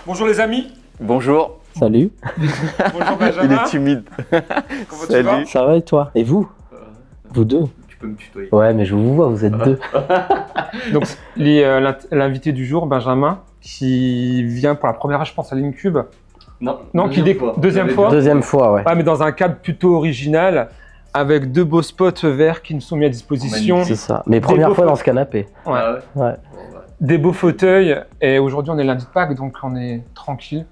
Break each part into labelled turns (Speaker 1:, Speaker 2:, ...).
Speaker 1: Bonjour les amis.
Speaker 2: Bonjour.
Speaker 3: Salut.
Speaker 1: Bonjour Benjamin.
Speaker 2: Il est timide.
Speaker 1: Comment tu vas?
Speaker 3: Ça va et toi? Et vous? Vous deux?
Speaker 2: Tu peux me tutoyer.
Speaker 3: Ouais, mais je vous vois, vous êtes deux.
Speaker 1: Donc l'invité du jour, Benjamin, qui vient pour la première fois, je pense, à l'Incube. Non, deuxième fois.
Speaker 3: Deuxième fois, ouais.
Speaker 1: Ouais, mais dans un cadre plutôt original, avec deux beaux spots verts qui nous sont mis à disposition.
Speaker 3: C'est ça. Mais première fois dans ce canapé.
Speaker 1: Ouais.
Speaker 2: Ah ouais.
Speaker 3: Ouais.
Speaker 1: Des beaux fauteuils. Et aujourd'hui, on est lundi de Pâques, donc on est tranquille.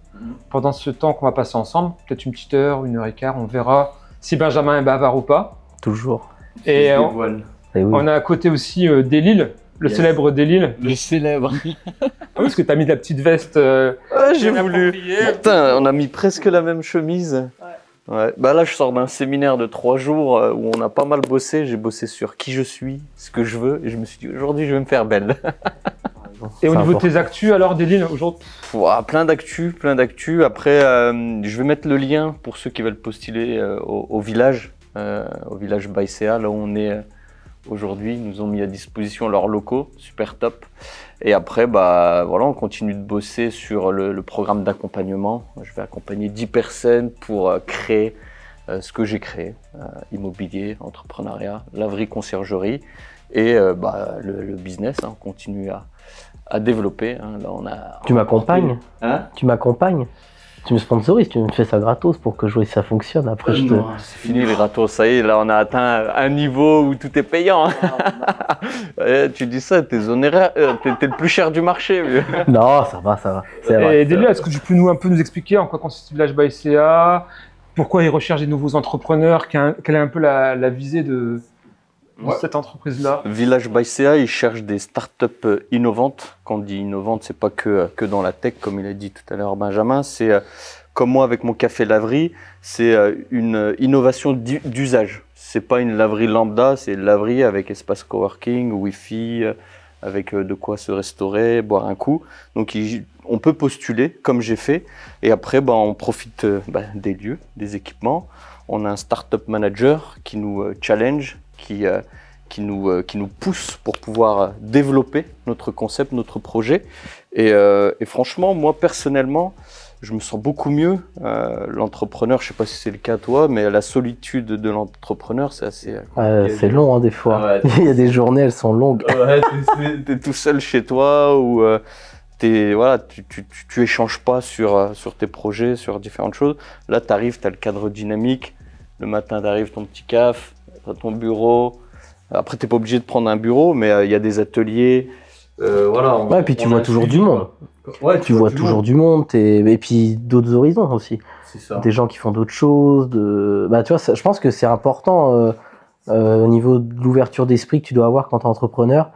Speaker 1: Pendant ce temps qu'on va passer ensemble, peut-être une petite heure, 1h15, on verra si Benjamin est bavard ou pas.
Speaker 3: Toujours.
Speaker 1: Et
Speaker 3: Et oui.
Speaker 1: on a à côté aussi Delille, le célèbre Delille.
Speaker 2: Le célèbre.
Speaker 1: Parce que tu as mis de la petite veste.
Speaker 2: J'ai
Speaker 1: bien
Speaker 2: voulu.
Speaker 1: appropriée.
Speaker 2: Putain, on a mis presque la même chemise. Ouais. Bah là, je sors d'un séminaire de 3 jours où on a pas mal bossé. J'ai bossé sur qui je suis, ce que je veux, et je me suis dit aujourd'hui, je vais me faire belle.
Speaker 1: Et au
Speaker 3: C'est
Speaker 1: niveau de
Speaker 3: important.
Speaker 1: tes actus, alors Delille, aujourd'hui?
Speaker 2: Ouah, plein d'actu, plein d'actu. Après, je vais mettre le lien pour ceux qui veulent postuler au village Baïséa, là où on est aujourd'hui. Ils nous ont mis à disposition leurs locaux, super top. Et après, bah voilà, on continue de bosser sur le programme d'accompagnement. Je vais accompagner 10 personnes pour créer ce que j'ai créé, immobilier, entrepreneuriat, laverie, conciergerie et le business. On continue à développer. Là, on a.
Speaker 3: Tu m'accompagnes?
Speaker 2: Hein?
Speaker 3: Tu m'accompagnes? Tu me sponsorises, tu me fais ça gratos pour que je vois si ça fonctionne. Après, je te...
Speaker 2: Non, c'est fini les gratos, ça y est, là on a atteint un niveau où tout est payant. Tu dis ça, t'es honoraire, t'es le plus cher du marché. Vieux.
Speaker 3: Non, ça va, ça va. C'est vrai.
Speaker 1: Et Delille, est-ce que tu peux un peu nous expliquer en quoi consiste le village Baïséa? Pourquoi ils recherchent des nouveaux entrepreneurs? Quelle est un peu la visée de cette entreprise-là?
Speaker 2: Village Baïséa, ils cherchent des startups innovantes. Quand on dit innovantes, c'est pas que dans la tech, comme il a dit tout à l'heure Benjamin. C'est comme moi avec mon café laverie, c'est une innovation d'usage. C'est pas une laverie lambda, c'est une laverie avec espace coworking, wifi, avec de quoi se restaurer, boire un coup. Donc on peut postuler comme j'ai fait. Et après, on profite des lieux, des équipements. On a un startup manager qui nous challenge, qui nous pousse pour pouvoir développer notre concept, notre projet. Et franchement, moi personnellement, je me sens beaucoup mieux. L'entrepreneur, je ne sais pas si c'est le cas toi, mais la solitude de l'entrepreneur, c'est assez...
Speaker 3: C'est long, hein, des fois.
Speaker 2: Ah ouais.
Speaker 3: Il y a des journées, elles sont longues.
Speaker 2: Ouais, t'es tout seul chez toi ou tu échanges pas sur tes projets, sur différentes choses. Là, tu arrives, tu as le cadre dynamique. Le matin, tu arrives, ton petit caf, tu as ton bureau. Après, tu n'es pas obligé de prendre un bureau, mais il y a des ateliers. Voilà.
Speaker 3: Ouais, et puis tu vois toujours du monde.
Speaker 2: Ouais,
Speaker 3: Tu vois toujours du monde et puis d'autres horizons aussi.
Speaker 2: C'est ça.
Speaker 3: Des gens qui font d'autres choses. Tu vois, je pense que c'est important au niveau de l'ouverture d'esprit que tu dois avoir quand tu es entrepreneur.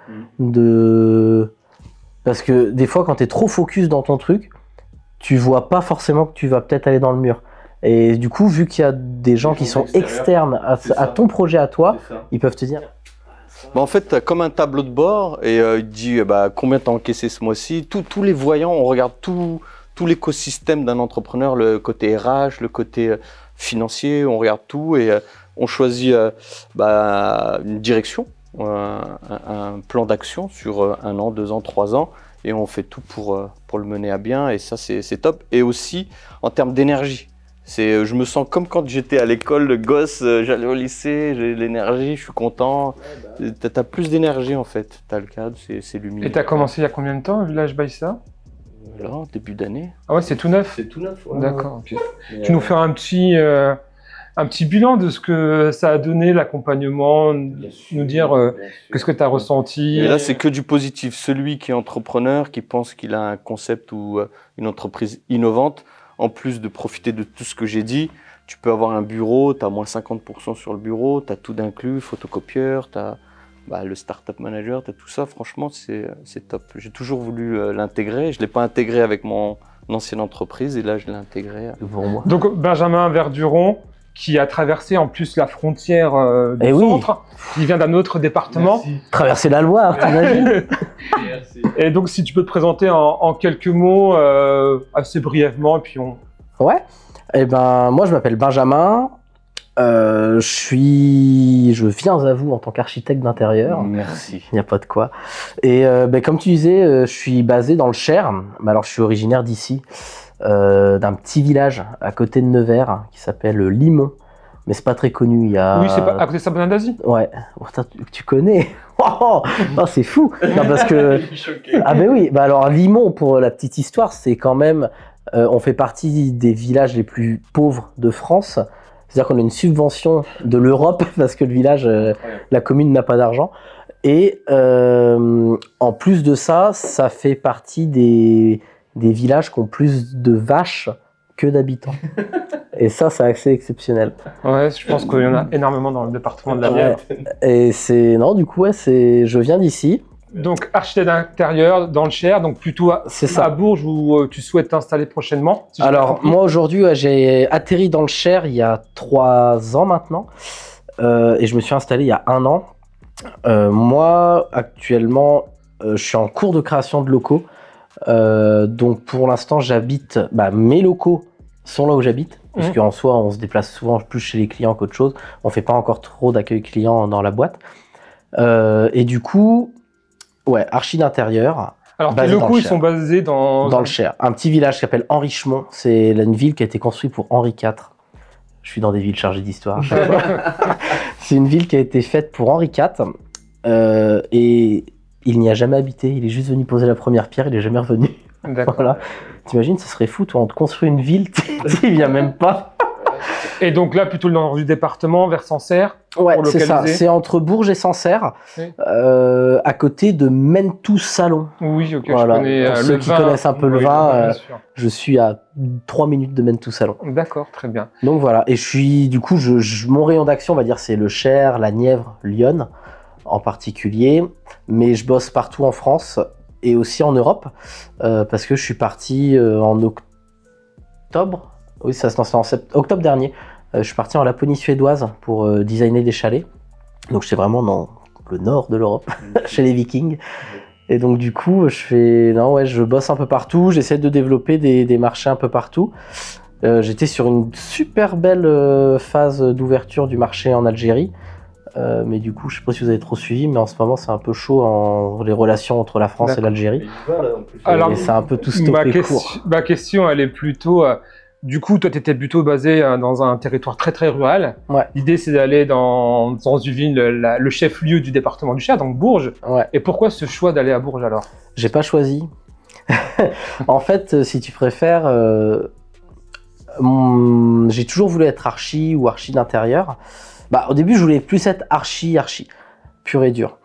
Speaker 3: Parce que des fois, quand tu es trop focus dans ton truc, tu vois pas forcément que tu vas peut-être aller dans le mur. Et du coup, vu qu'il y a des gens qui sont externes à ton projet à toi, ils peuvent te dire...
Speaker 2: En fait, tu as comme un tableau de bord et il te dit combien tu as encaissé ce mois-ci. Tous les voyants, on regarde tout l'écosystème d'un entrepreneur, le côté RH, le côté financier, on regarde tout et on choisit une direction, un plan d'action sur 1 an, 2 ans, 3 ans et on fait tout pour le mener à bien et ça, c'est top. Et aussi, en termes d'énergie. Je me sens comme quand j'étais à l'école, le gosse, j'allais au lycée, j'ai l'énergie, je suis content. T'as plus d'énergie en fait, t'as le cadre, c'est lumineux.
Speaker 1: Et tu as commencé il y a combien de temps, le village Baïséa?
Speaker 2: Là, début d'année.
Speaker 1: Ah ouais, c'est tout neuf?
Speaker 2: C'est tout neuf, ouais.
Speaker 1: D'accord, ok. Tu nous fais un petit bilan de ce que ça a donné, l'accompagnement, nous dire qu'est-ce que tu as ressenti.
Speaker 2: Et là, c'est que du positif. Celui qui est entrepreneur, qui pense qu'il a un concept ou une entreprise innovante, en plus de profiter de tout ce que j'ai dit, tu peux avoir un bureau, tu as moins 50% sur le bureau, tu as tout d'inclus, photocopieur, tu as le startup manager, tu as tout ça. Franchement, c'est top. J'ai toujours voulu l'intégrer. Je ne l'ai pas intégré avec mon ancienne entreprise et là, je l'ai intégré pour moi.
Speaker 1: Donc, Benjamin Verduron, qui a traversé en plus la frontière du centre, qui vient d'un autre département.
Speaker 2: Merci.
Speaker 3: Traverser la Loire, t'imagines?
Speaker 2: Merci.
Speaker 1: Et donc, si tu peux te présenter en quelques mots, assez brièvement, et puis on...
Speaker 3: Ouais. Eh ben, moi, je m'appelle Benjamin. Je viens à vous en tant qu'architecte d'intérieur.
Speaker 2: Merci.
Speaker 3: Il n'y a pas de quoi. Et comme tu disais, je suis basé dans le Cher. Alors, je suis originaire d'ici, d'un petit village à côté de Nevers qui s'appelle Limon. Mais c'est pas très connu. Il y a...
Speaker 1: Oui, c'est pas à côté de Saint-Bernard d'Asie.
Speaker 3: Ouais. Oh, tu connais. Oh, c'est fou. Non, parce que... Ah ben oui. Bah alors, Limon, pour la petite histoire, c'est quand même... on fait partie des villages les plus pauvres de France. C'est-à-dire qu'on a une subvention de l'Europe parce que le village, la commune n'a pas d'argent. Et en plus de ça, ça fait partie des villages qui ont plus de vaches que d'habitants. Et ça, c'est assez exceptionnel.
Speaker 1: Ouais, je pense qu'il y en a énormément dans le département de la Nièvre.
Speaker 3: Et c'est... Non, du coup, ouais, je viens d'ici.
Speaker 1: Donc, architecte d'intérieur dans le Cher, donc plutôt à Bourges où tu souhaites t'installer prochainement. Si
Speaker 3: alors, moi aujourd'hui, j'ai atterri dans le Cher il y a 3 ans maintenant. Et je me suis installé il y a 1 an. Moi, actuellement, je suis en cours de création de locaux. Donc, pour l'instant, j'habite... mes locaux sont là où j'habite. Parce qu'en soi, on se déplace souvent plus chez les clients qu'autre chose. On fait pas encore trop d'accueil client dans la boîte. Et du coup... Ouais, archi d'intérieur.
Speaker 1: Alors, les locaux, ils sont basés dans
Speaker 3: le Cher. Un petit village qui s'appelle Henrichemont. C'est une ville qui a été construite pour Henri IV. Je suis dans des villes chargées d'histoire. C'est une ville qui a été faite pour Henri IV. Et il n'y a jamais habité. Il est juste venu poser la première pierre. Il n'est jamais revenu.
Speaker 1: D'accord.
Speaker 3: Voilà. T'imagines, ce serait fou, toi, on te construit une ville, il vient même pas.
Speaker 1: Et donc là, plutôt dans du département, vers Sancerre.
Speaker 3: Ouais, c'est ça. C'est entre Bourges et Sancerre,
Speaker 1: oui.
Speaker 3: À côté de Mentou-Salon.
Speaker 1: Oui, ok,
Speaker 3: voilà.
Speaker 1: Je connais
Speaker 3: pour ceux qui connaissent un peu le vin, je suis à 3 minutes de Mentou-Salon.
Speaker 1: D'accord, très bien.
Speaker 3: Donc voilà, et je suis, du coup, mon rayon d'action, on va dire, c'est le Cher, la Nièvre, Lyon en particulier. Mais je bosse partout en France et aussi en Europe, parce que je suis parti en octobre. Oui, ça se lance en octobre dernier. Je suis parti en Laponie suédoise pour designer des chalets. Donc, j'étais vraiment dans le nord de l'Europe, chez les Vikings. Et donc, du coup, je bosse un peu partout. J'essaie de développer des marchés un peu partout. J'étais sur une super belle phase d'ouverture du marché en Algérie. Mais du coup, je sais pas si vous avez trop suivi, mais en ce moment, c'est un peu chaud les relations entre la France et l'Algérie. Et c'est un peu tout stoppé court.
Speaker 1: Ma question, elle est plutôt... Du coup, toi, tu étais plutôt basé dans un territoire très très rural.
Speaker 3: Ouais.
Speaker 1: L'idée, c'est d'aller dans une ville, le chef-lieu du département du Cher, donc Bourges.
Speaker 3: Ouais.
Speaker 1: Et pourquoi ce choix d'aller à Bourges alors?
Speaker 3: J'ai pas choisi. En fait, si tu préfères, j'ai toujours voulu être archi ou archi d'intérieur. Au début, je voulais plus être archi, pur et dur.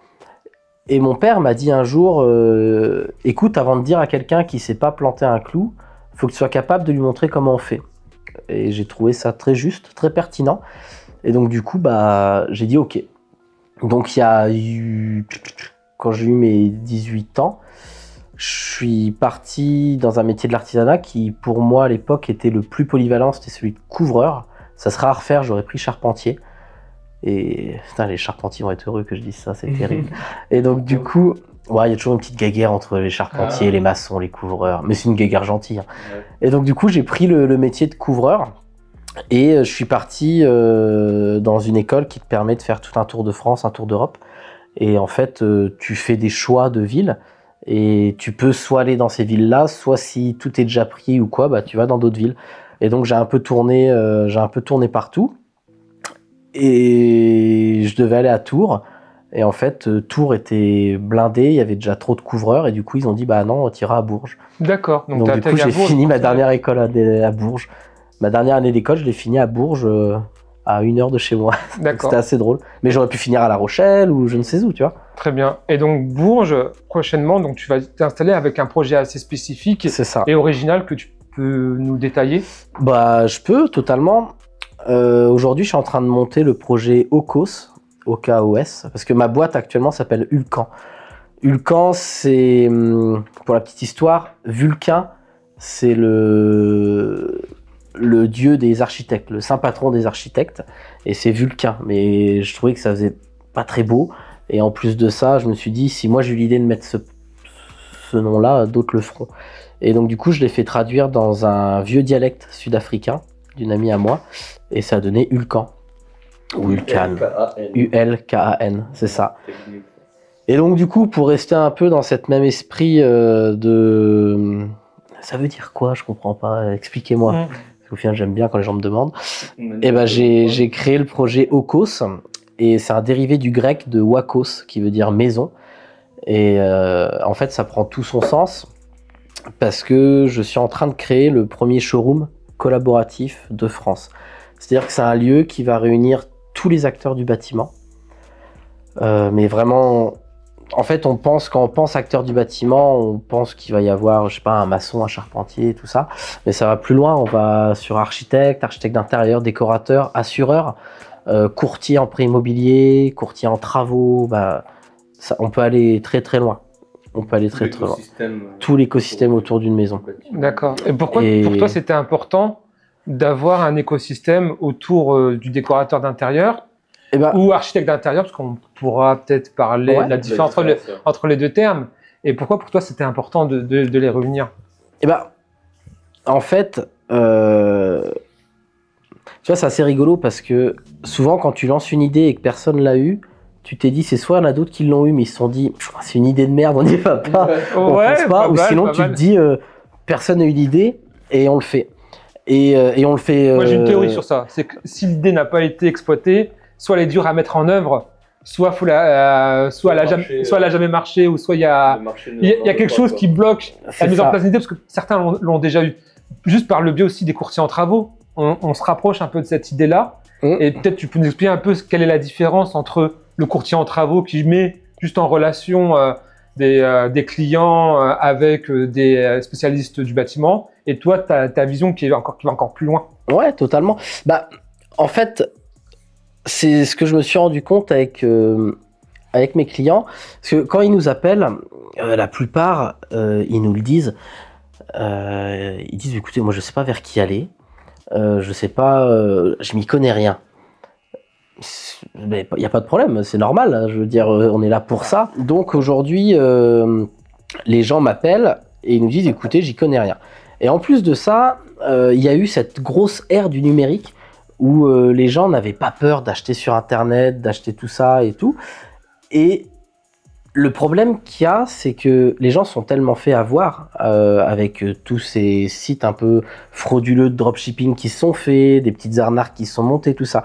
Speaker 3: Et mon père m'a dit un jour, écoute, avant de dire à quelqu'un qui sait pas planter un clou, faut que tu sois capable de lui montrer comment on fait. Et j'ai trouvé ça très juste, très pertinent. Et donc du coup, j'ai dit ok. Donc quand j'ai eu mes 18 ans, je suis parti dans un métier de l'artisanat qui, pour moi, à l'époque, était le plus polyvalent, c'était celui de couvreur. Ça serait à refaire, j'aurais pris charpentier. Et putain, les charpentiers vont être heureux que je dise ça, c'est terrible. Et donc du coup... Ouais, il y a toujours une petite guéguerre entre les charpentiers, les maçons, les couvreurs. Mais c'est une guéguerre gentille. Hein. Ouais. Et donc, du coup, j'ai pris le métier de couvreur. Et je suis parti dans une école qui te permet de faire tout un tour de France, un tour d'Europe. Et en fait, tu fais des choix de villes. Et tu peux soit aller dans ces villes-là, soit si tout est déjà pris ou quoi, tu vas dans d'autres villes. Et donc, j'ai un peu tourné partout. Et je devais aller à Tours. Et en fait, Tours était blindé, il y avait déjà trop de couvreurs, et du coup, ils ont dit, non, tu iras à Bourges.
Speaker 1: D'accord.
Speaker 3: Donc du coup, j'ai fini ma dernière école à Bourges. Ma dernière année d'école, je l'ai fini à Bourges, à 1 heure de chez moi. C'était assez drôle. Mais j'aurais pu finir à La Rochelle, ou je ne sais où, tu vois.
Speaker 1: Très bien. Et donc, Bourges, prochainement, donc, tu vas t'installer avec un projet assez spécifique et original que tu peux nous détailler? Je peux, totalement. Aujourd'hui, je suis en train de monter le projet OKOS, OKOS, parce que ma boîte actuellement s'appelle Ulcan. Ulcan, c'est, pour la petite histoire, Vulcain, c'est le dieu des architectes, le saint patron des architectes, et c'est Vulcain. Mais je trouvais que ça faisait pas très beau, et en plus de ça, je me suis dit, si moi j'ai eu l'idée de mettre ce nom-là, d'autres le feront. Et donc du coup, je l'ai fait traduire dans un vieux dialecte sud-africain d'une amie à moi, et ça a donné Ulcan.
Speaker 3: Ulcan. ULKAN, c'est ça. Et donc du coup, pour rester un peu dans cette même esprit de... Ça veut dire quoi? Je comprends pas. Expliquez-moi. Au final, j'aime bien quand les gens me demandent. Et ben, j'ai créé le projet Okos. Et c'est un dérivé du grec de Wakos, qui veut dire maison. Et en fait, ça prend tout son sens parce que je suis en train de créer le premier showroom collaboratif de France. C'est-à-dire que c'est un lieu qui va réunir tous les acteurs du bâtiment. Mais vraiment, en fait, quand on pense acteur du bâtiment, on pense qu'il va y avoir, je sais pas, un maçon, un charpentier, tout ça. Mais ça va plus loin, on va sur architecte d'intérieur, décorateur, assureur, courtier en prêt immobilier, courtier en travaux, on peut aller très très loin. On peut aller très très loin. Tout l'écosystème autour d'une maison.
Speaker 1: D'accord. Et pourquoi pour toi c'était important d'avoir un écosystème autour du décorateur d'intérieur ou architecte d'intérieur, parce qu'on pourra peut-être parler de la différence entre les deux termes. Et pourquoi pour toi c'était important de les réunir?
Speaker 3: En fait, tu vois, c'est assez rigolo parce que souvent quand tu lances une idée et que personne l'a eue, tu t'es dit, c'est soit il y en a d'autres qui l'ont eu, mais ils se sont dit, c'est une idée de merde, on n'y va pas, on pense pas. Ou sinon, tu te dis, personne n'a eu l'idée et on le fait. Et on le fait.
Speaker 1: Moi, j'ai une théorie sur ça. C'est que si l'idée n'a pas été exploitée, soit elle est dure à mettre en œuvre, soit elle n'a jamais marché, ou soit il y a quelque chose qui bloque la mise en place d'une idée, parce que certains l'ont déjà eu. Juste par le biais aussi des courtiers en travaux, on se rapproche un peu de cette idée-là. Et peut-être tu peux nous expliquer un peu quelle est la différence entre le courtier en travaux qui met juste en relation des clients avec des spécialistes du bâtiment, et toi, ta vision qui va encore plus loin.
Speaker 3: Ouais, totalement. En fait, c'est ce que je me suis rendu compte avec mes clients, parce que quand ils nous appellent, la plupart, ils nous le disent. Ils disent, écoutez, moi je sais pas vers qui aller, je sais pas, je m'y connais rien. Mais il n'y a pas de problème, c'est normal, hein, je veux dire, on est là pour ça. Donc aujourd'hui, les gens m'appellent et ils nous disent, écoutez, j'y connais rien. Et en plus de ça, il y a eu cette grosse ère du numérique où les gens n'avaient pas peur d'acheter sur Internet, d'acheter tout ça et tout. Et le problème qu'il y a, c'est que les gens sont tellement fait avoir avec tous ces sites un peu frauduleux de dropshipping qui se sont faits, des petites arnaques qui se sont montées, tout ça,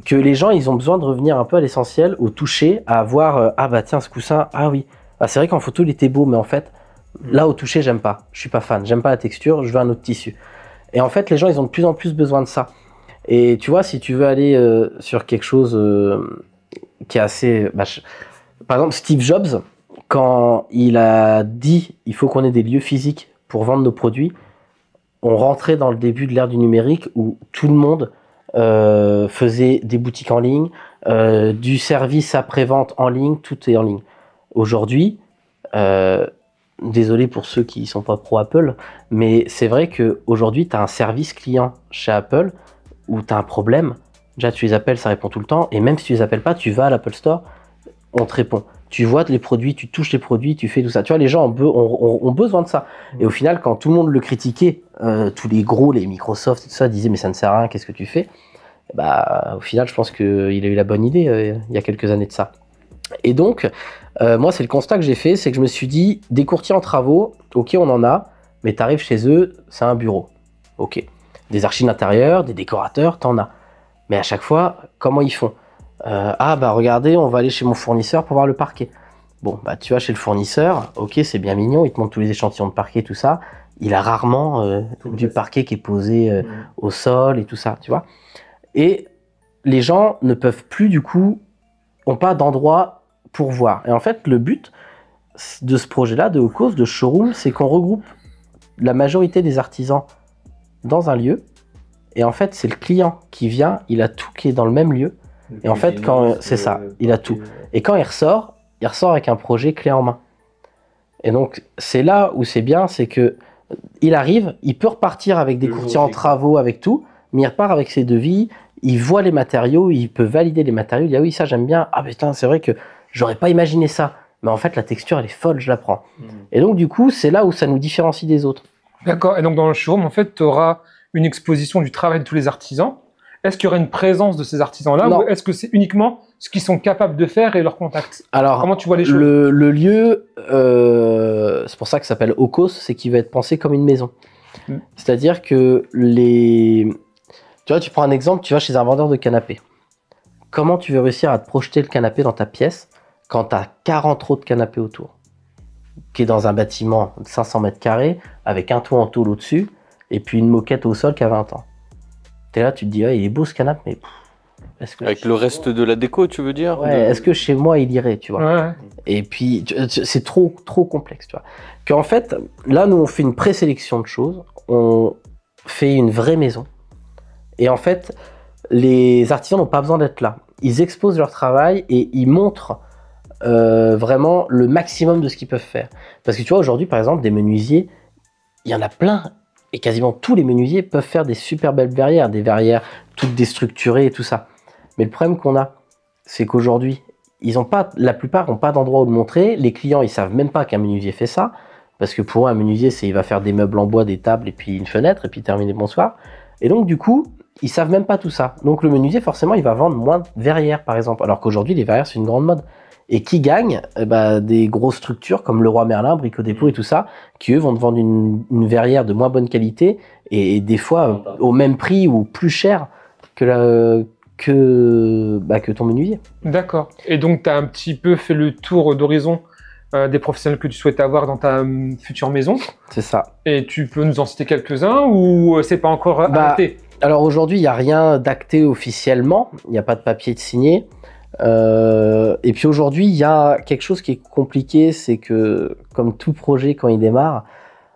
Speaker 3: que les gens, ils ont besoin de revenir un peu à l'essentiel, au toucher, à voir ah bah tiens, ce coussin, ah oui, c'est vrai qu'en photo il était beau, mais en fait, là au toucher, j'aime pas, je suis pas fan, j'aime pas la texture, je veux un autre tissu. Et en fait, les gens, ils ont de plus en plus besoin de ça. Et tu vois, si tu veux aller sur quelque chose qui est assez... Par exemple, Steve Jobs, quand il a dit il faut qu'on ait des lieux physiques pour vendre nos produits, on rentrait dans le début de l'ère du numérique où tout le monde faisait des boutiques en ligne, du service après-vente en ligne, tout est en ligne. Aujourd'hui, désolé pour ceux qui ne sont pas pro Apple, mais c'est vrai qu'aujourd'hui, tu as un service client chez Apple où tu as un problème. Déjà, tu les appelles, ça répond tout le temps. Et même si tu les appelles pas, tu vas à l'Apple Store, on te répond. Tu vois les produits, tu touches les produits, tu fais tout ça. Tu vois, les gens ont besoin de ça. Et au final, quand tout le monde le critiquait, tous les gros, les Microsoft et tout ça, disaient mais ça ne sert à rien, qu'est-ce que tu fais? Au final, je pense qu'il a eu la bonne idée il y a quelques années de ça. Et donc, moi, c'est le constat que j'ai fait, c'est que je me suis dit, des courtiers en travaux, ok, on en a, mais tu arrives chez eux, c'est un bureau. Ok. Des archives d'intérieur, des décorateurs, t'en as. Mais à chaque fois, comment ils font? Regardez, on va aller chez mon fournisseur pour voir le parquet. Bon, tu vas chez le fournisseur, ok, c'est bien mignon, il te montre tous les échantillons de parquet, tout ça. Il a rarement du parquet qui est posé au sol et tout ça, tu vois. Et les gens ne peuvent plus, du coup, n'ont pas d'endroit pour voir. Et en fait, le but de ce projet-là, de Okos, de showroom, c'est qu'on regroupe la majorité des artisans dans un lieu. Et en fait, c'est le client qui vient, il a tout qui est dans le même lieu. Et en fait, c'est ça, il a tout. Et quand il ressort avec un projet clé en main. Et donc, c'est là où c'est bien, c'est que il arrive, il peut repartir avec des courtiers en travaux, avec tout, mais il repart avec ses devis, il voit les matériaux, il peut valider les matériaux, il dit ah oui, ça j'aime bien, ah putain, c'est vrai que j'aurais pas imaginé ça. Mais en fait, la texture, elle est folle, je la prends. Et donc, du coup, c'est là où ça nous différencie des autres.
Speaker 1: D'accord, et donc dans le showroom, en fait, tu auras une exposition du travail de tous les artisans. est-ce qu'il y aurait une présence de ces artisans-là ou est-ce que c'est uniquement ce qu'ils sont capables de faire et leurs contacts?
Speaker 3: Alors, comment tu vois les choses? Le lieu, c'est pour ça que ça s'appelle Ocos, c'est qu'il va être pensé comme une maison. C'est-à-dire que tu vois, tu prends un exemple, tu vas chez un vendeur de canapé. Comment tu veux réussir à te projeter le canapé dans ta pièce quand tu as 40 autres canapés autour, qui est dans un bâtiment de 500 mètres carrés avec un toit en tôle au-dessus et puis une moquette au sol qui a 20 ans. T'es là, tu te dis, il est beau ce canapé, mais
Speaker 2: avec le reste de la déco, tu veux dire?
Speaker 3: Ouais, est-ce que chez moi il irait, tu vois? Ouais. Et puis c'est trop complexe, tu vois. Qu'en fait, là, nous on fait une présélection de choses, on fait une vraie maison. Et en fait, les artisans n'ont pas besoin d'être là. Ils exposent leur travail et ils montrent vraiment le maximum de ce qu'ils peuvent faire. Parce que tu vois, aujourd'hui, par exemple, des menuisiers, il y en a plein. Et quasiment tous les menuisiers peuvent faire des super belles verrières, des verrières toutes déstructurées et tout ça. Mais le problème qu'on a, c'est qu'aujourd'hui, la plupart n'ont pas d'endroit où le montrer. Les clients, ils savent même pas qu'un menuisier fait ça. Parce que pour eux, un menuisier, il va faire des meubles en bois, des tables et puis une fenêtre et puis terminer bonsoir. Et donc, du coup, ils savent même pas tout ça. Donc, le menuisier, forcément, il va vendre moins de verrières, par exemple. Alors qu'aujourd'hui, les verrières, c'est une grande mode. Et qui gagne? Des grosses structures comme Leroy Merlin, Brico Dépôt et tout ça, qui eux vont te vendre une verrière de moins bonne qualité et des fois au même prix ou plus cher que ton menuisier.
Speaker 1: D'accord. Et donc, tu as un petit peu fait le tour d'horizon des professionnels que tu souhaites avoir dans ta future maison.
Speaker 3: C'est ça.
Speaker 1: Et tu peux nous en citer quelques-uns ou c'est pas encore acté?
Speaker 3: Alors aujourd'hui, il n'y a rien d'acté officiellement. Il n'y a pas de papier de signé. Et puis aujourd'hui, il y a quelque chose qui est compliqué, c'est que comme tout projet quand il démarre,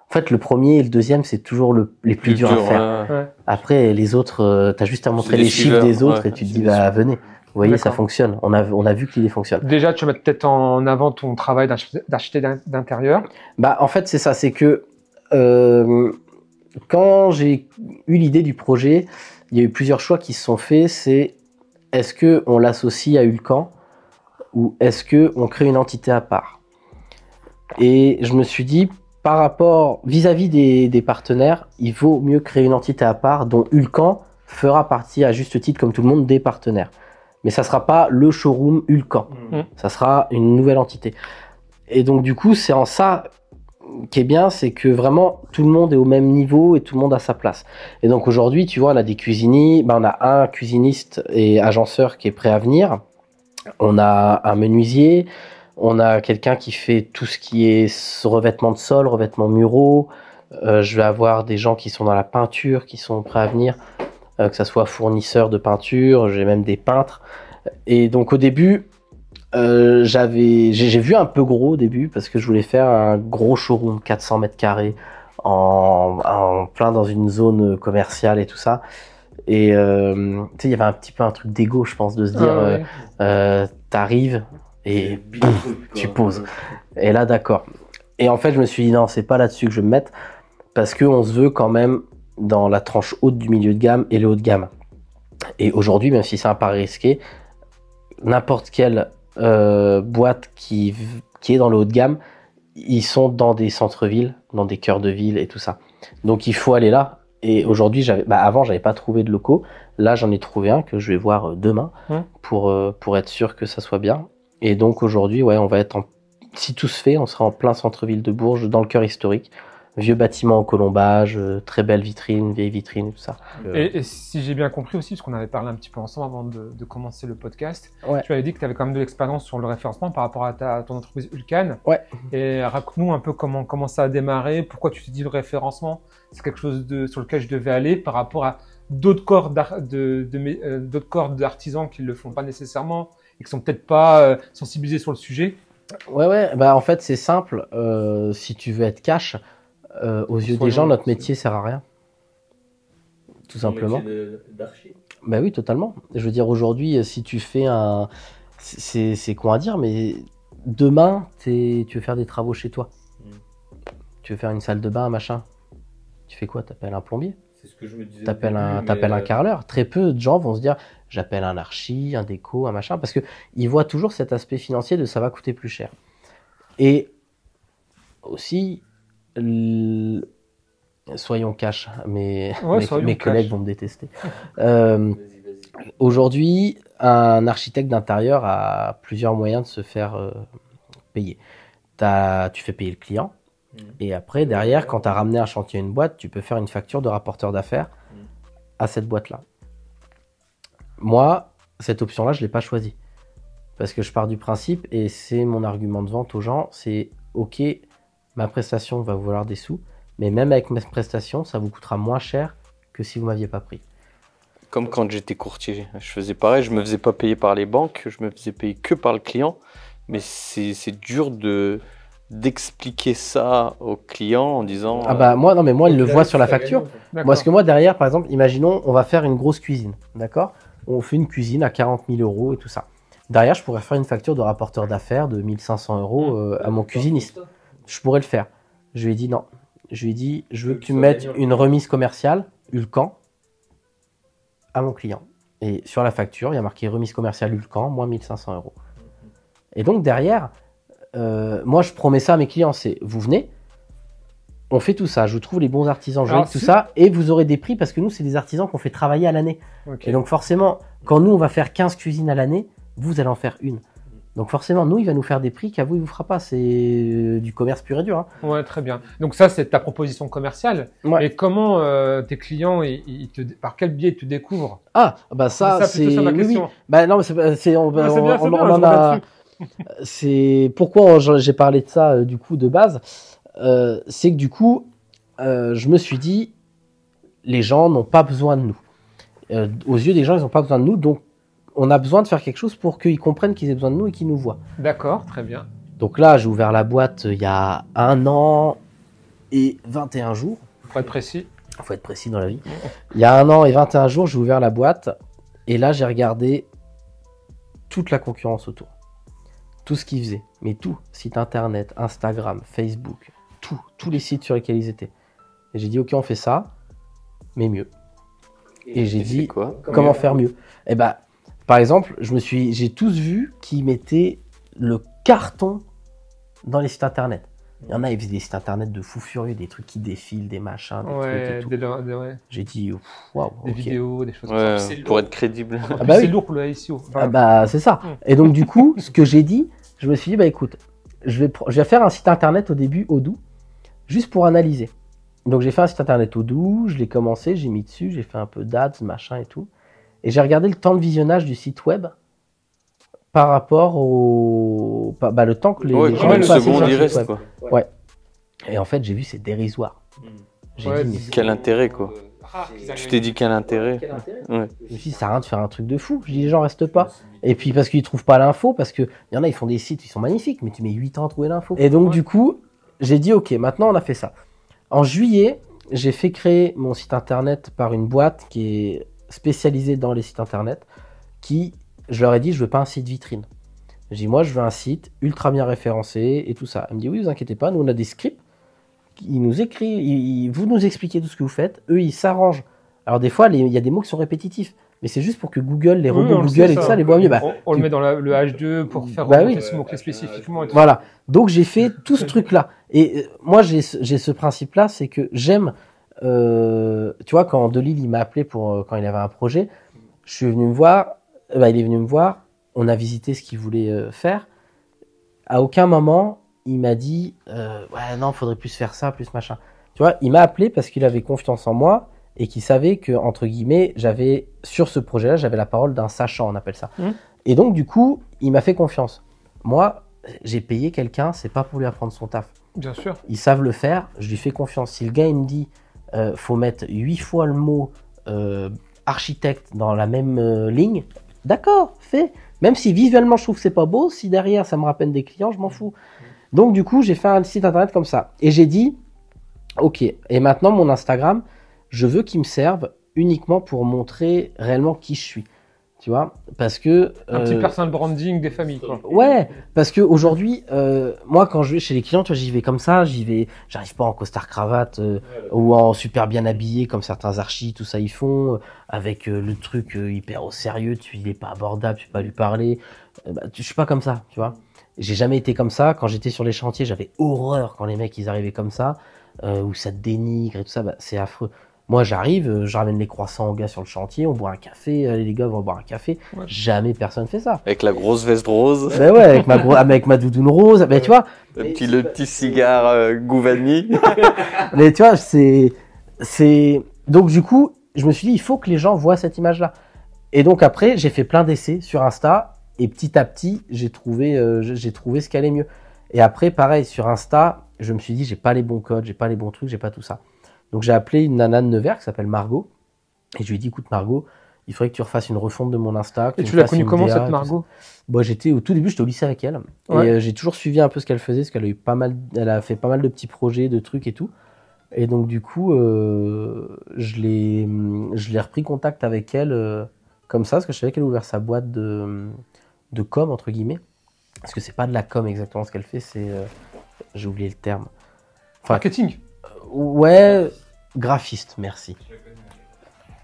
Speaker 3: en fait le premier et le deuxième c'est toujours les plus durs à faire. Ouais. Après les autres, tu as juste à montrer les chiffres des autres et tu te dis venez. Vous voyez, ça fonctionne. On a vu que l'idée fonctionne.
Speaker 1: Déjà, tu vas mettre peut-être en avant ton travail d'architecte d'intérieur.
Speaker 3: En fait, c'est ça. C'est que quand j'ai eu l'idée du projet, il y a eu plusieurs choix qui se sont faits. C'est est-ce qu'on l'associe à Ulcan ou est-ce qu'on crée une entité à part? Et je me suis dit, par rapport, vis-à-vis des partenaires, il vaut mieux créer une entité à part dont Ulcan fera partie à juste titre, comme tout le monde, des partenaires. Mais ça ne sera pas le showroom Ulcan, ça sera une nouvelle entité. Et donc du coup, c'est en ça qui est bien, c'est que vraiment tout le monde est au même niveau et tout le monde a sa place. Et donc aujourd'hui, tu vois, on a des cuisiniers, on a un cuisiniste et agenceur qui est prêt à venir, on a un menuisier, on a quelqu'un qui fait tout ce qui est revêtement de sol, revêtement muraux, je vais avoir des gens qui sont dans la peinture, qui sont prêts à venir, que ça soit fournisseur de peinture, j'ai même des peintres. Et donc au début, j'ai vu un peu gros au début parce que je voulais faire un gros showroom 400 mètres carrés en plein dans une zone commerciale et tout ça. Et tu sais, il y avait un petit peu un truc d'ego, je pense, de se dire t'arrives et tu poses. Et là, d'accord. Et en fait, je me suis dit non, c'est pas là-dessus que je vais me mettre parce qu'on se veut quand même dans la tranche haute du milieu de gamme et le haut de gamme. Et aujourd'hui, même si c'est un pari risqué, n'importe quelle boîte qui est dans le haut de gamme, ils sont dans des centres-villes, dans des cœurs de ville et tout ça. Donc il faut aller là. Et aujourd'hui, avant, j'avais pas trouvé de locaux. Là, j'en ai trouvé un que je vais voir demain pour être sûr que ça soit bien. Et donc aujourd'hui, on va être si tout se fait, on sera en plein centre-ville de Bourges, dans le cœur historique. Vieux bâtiment au colombage, très belle vitrine, vieille vitrine, tout ça.
Speaker 1: Et si j'ai bien compris aussi, parce qu'on avait parlé un petit peu ensemble avant de commencer le podcast, tu avais dit que tu avais quand même de l'expérience sur le référencement par rapport à ton entreprise Ulcan.
Speaker 3: Ouais.
Speaker 1: Et raconte-nous un peu comment ça a démarré, pourquoi tu t'es dit le référencement, c'est quelque chose sur lequel je devais aller par rapport à d'autres corps d'artisans qui ne le font pas nécessairement et qui sont peut-être pas sensibilisés sur le sujet.
Speaker 3: Ouais. En fait, c'est simple. Si tu veux être cash, aux yeux des gens, notre métier sert à rien. Tout simplement.
Speaker 2: D'archi.
Speaker 3: Oui, totalement. Je veux dire, aujourd'hui, si tu fais c'est con à dire, mais demain, tu veux faire des travaux chez toi. Tu veux faire une salle de bain, un machin. Tu fais quoi? T'appelles un plombier?
Speaker 2: C'est ce que je me disais.
Speaker 3: T'appelles un carreleur. Très peu de gens vont se dire, j'appelle un archi, un déco, un machin, parce qu'ils voient toujours cet aspect financier de ça va coûter plus cher. Et aussi, soyons cash, mes collègues vont me détester. Aujourd'hui, un architecte d'intérieur a plusieurs moyens de se faire payer. Tu fais payer le client. Et après, derrière, quand tu as ramené un chantier à une boîte, tu peux faire une facture de rapporteur d'affaires à cette boîte-là. Moi, cette option-là, je ne l'ai pas choisie. Parce que je pars du principe, et c'est mon argument de vente aux gens, c'est OK, ma prestation va vous valoir des sous, mais même avec mes prestations, ça vous coûtera moins cher que si vous ne m'aviez pas pris.
Speaker 2: Comme quand j'étais courtier, je faisais pareil, je ne me faisais pas payer par les banques, je me faisais payer que par le client, mais c'est dur d'expliquer ça au client en disant...
Speaker 3: moi, il le voit sur la facture. Parce que moi, derrière, par exemple, imaginons, on va faire une grosse cuisine, d'accord? On fait une cuisine à 40 000 € et tout ça. Derrière, je pourrais faire une facture de rapporteur d'affaires de 1 500 € à mon cuisiniste. Je pourrais le faire. Je lui ai dit non. Je lui ai dit, je veux que tu mettes une remise commerciale, Ulcan, à mon client. Et sur la facture, il y a marqué remise commerciale Ulcan, moins 1 500 €. Et donc, derrière... moi je promets ça à mes clients, c'est vous venez, on fait tout ça, je vous trouve les bons artisans, tout ça, et vous aurez des prix parce que nous c'est des artisans qu'on fait travailler à l'année. Et donc forcément, quand nous on va faire 15 cuisines à l'année, vous allez en faire une. Donc forcément, nous il va nous faire des prix qu'à vous il vous fera pas, c'est du commerce pur et dur.
Speaker 1: Ouais, très bien. Donc ça c'est ta proposition commerciale. Ouais. Et comment tes clients, par quel biais ils te découvrent?
Speaker 3: Ah bah ça c'est
Speaker 1: ma question.
Speaker 3: Oui. Bah non, mais on en a... C'est pourquoi j'ai parlé de ça du coup de base, c'est que du coup je me suis dit les gens n'ont pas besoin de nous, aux yeux des gens ils n'ont pas besoin de nous, donc on a besoin de faire quelque chose pour qu'ils comprennent qu'ils aient besoin de nous et qu'ils nous voient.
Speaker 1: D'accord, très bien.
Speaker 3: Donc là j'ai ouvert la boîte il y a 1 an et 21 jours.
Speaker 1: Faut être précis.
Speaker 3: Faut être précis dans la vie. Il y a 1 an et 21 jours j'ai ouvert la boîte et là j'ai regardé toute la concurrence autour. Tout ce qu'ils faisaient, mais tout, site internet, Instagram, Facebook, tous les sites sur lesquels ils étaient. Et j'ai dit, ok, on fait ça, mais mieux. Et j'ai dit, comment faire mieux? Et bah, par exemple, j'ai tous vu qu'ils mettaient le carton dans les sites internet. Il y en a, ils faisaient des sites internet de fous furieux, des trucs qui défilent, des machins, des trucs et tout. J'ai dit, waouh.
Speaker 1: Des vidéos, des choses comme ça.
Speaker 2: Pour être crédible.
Speaker 1: C'est lourd pour le SEO.
Speaker 3: C'est ça. Et donc, du coup, ce que j'ai dit, je me suis dit, bah écoute, je vais faire un site internet au début, Odoo, juste pour analyser. Donc j'ai fait un site internet Odoo, je l'ai commencé, j'ai mis dessus, j'ai fait un peu d'ads, machin et tout. Et j'ai regardé le temps de visionnage du site web par rapport au... le temps que les gens
Speaker 2: le second direct, quoi.
Speaker 3: Ouais. Et en fait, j'ai vu, c'est dérisoire.
Speaker 2: J'ai dit, mais quel intérêt, quoi. Tu t'es dit quel intérêt?
Speaker 3: Je me suis dit, ça sert à rien de faire un truc de fou. Je dis, les gens restent pas. Et puis parce qu'ils trouvent pas l'info, parce que il y en a, ils font des sites, ils sont magnifiques, mais tu mets 8 ans à trouver l'info. Et donc du coup, j'ai dit, ok, maintenant on a fait ça. En juillet, j'ai fait créer mon site internet par une boîte qui est spécialisée dans les sites internet, je leur ai dit, je veux pas un site vitrine. J'ai dit, moi, je veux un site ultra bien référencé et tout ça. Elle me dit, oui, vous inquiétez pas, nous on a des scripts. Ils nous écrivent, vous nous expliquez tout ce que vous faites, eux ils s'arrangent. Alors des fois il y a des mots qui sont répétitifs, mais c'est juste pour que Google, les robots Google et tout ça les voient mieux.
Speaker 1: On le met dans le H2 pour faire remonter ce mot-clé spécifiquement. Et tout
Speaker 3: voilà, donc j'ai fait tout ce truc-là. Et moi j'ai ce principe-là, c'est que j'aime, tu vois, quand Delille il m'a appelé quand il avait un projet, je suis venu me voir, il est venu me voir, on a visité ce qu'il voulait faire. À aucun moment il m'a dit ouais non, faudrait plus faire ça, plus machin. Tu vois, il m'a appelé parce qu'il avait confiance en moi et qu'il savait que, entre guillemets, sur ce projet-là, j'avais la parole d'un sachant, on appelle ça. Et donc du coup, il m'a fait confiance. Moi, j'ai payé quelqu'un, c'est pas pour lui apprendre son taf.
Speaker 1: Bien sûr.
Speaker 3: Ils savent le faire, je lui fais confiance. Si le gars il me dit faut mettre 8 fois le mot architecte dans la même ligne, d'accord, fais. Même si visuellement je trouve que c'est pas beau, si derrière ça me rappelle des clients, je m'en fous. Donc du coup, j'ai fait un site internet comme ça. Et j'ai dit, ok, et maintenant mon Instagram, je veux qu'il me serve uniquement pour montrer réellement qui je suis. Tu vois, parce que...
Speaker 1: un petit personal branding des familles, quoi.
Speaker 3: Ouais, parce que aujourd'hui, moi quand je vais chez les clients, tu vois, j'y vais comme ça, j'arrive pas en costard-cravate ou en super bien habillé comme certains archis, tout ça ils font, avec le truc hyper au sérieux, il est pas abordable, tu peux pas lui parler. Je suis pas comme ça, tu vois. J'ai jamais été comme ça. Quand j'étais sur les chantiers, j'avais horreur quand les mecs ils arrivaient comme ça, où ça te dénigre et tout ça, c'est affreux. Moi, j'arrive, je ramène les croissants aux gars sur le chantier, on boit un café, allez les gars, on va boire un café. Ouais. Jamais personne fait ça.
Speaker 2: Avec la grosse veste rose.
Speaker 3: Ben ouais, avec ma doudoune rose. Ben, tu vois.
Speaker 2: Le petit cigare Gouvani.
Speaker 3: Mais tu vois, donc du coup, je me suis dit, il faut que les gens voient cette image-là. Et donc après, j'ai fait plein d'essais sur Insta et petit à petit, j'ai trouvé ce qui allait mieux. Et après, pareil, sur Insta, je me suis dit, j'ai pas les bons codes, j'ai pas les bons trucs, j'ai pas tout ça. Donc j'ai appelé une nana de Nevers qui s'appelle Margot. Et je lui ai dit, écoute Margot, il faudrait que tu refasses une refonte de mon Insta.
Speaker 1: Et tu l'as connue comment cette Margot?
Speaker 3: Bon, au tout début, j'étais au lycée avec elle. Ouais. Et j'ai toujours suivi un peu ce qu'elle faisait, parce qu'elle a fait pas mal de petits projets, de trucs et tout. Et donc du coup, je l'ai repris contact avec elle comme ça, parce que je savais qu'elle a ouvert sa boîte de com, entre guillemets. Parce que c'est pas de la com exactement ce qu'elle fait, c'est... j'ai oublié le terme.
Speaker 1: Enfin, marketing.
Speaker 3: Ouais, graphiste, merci.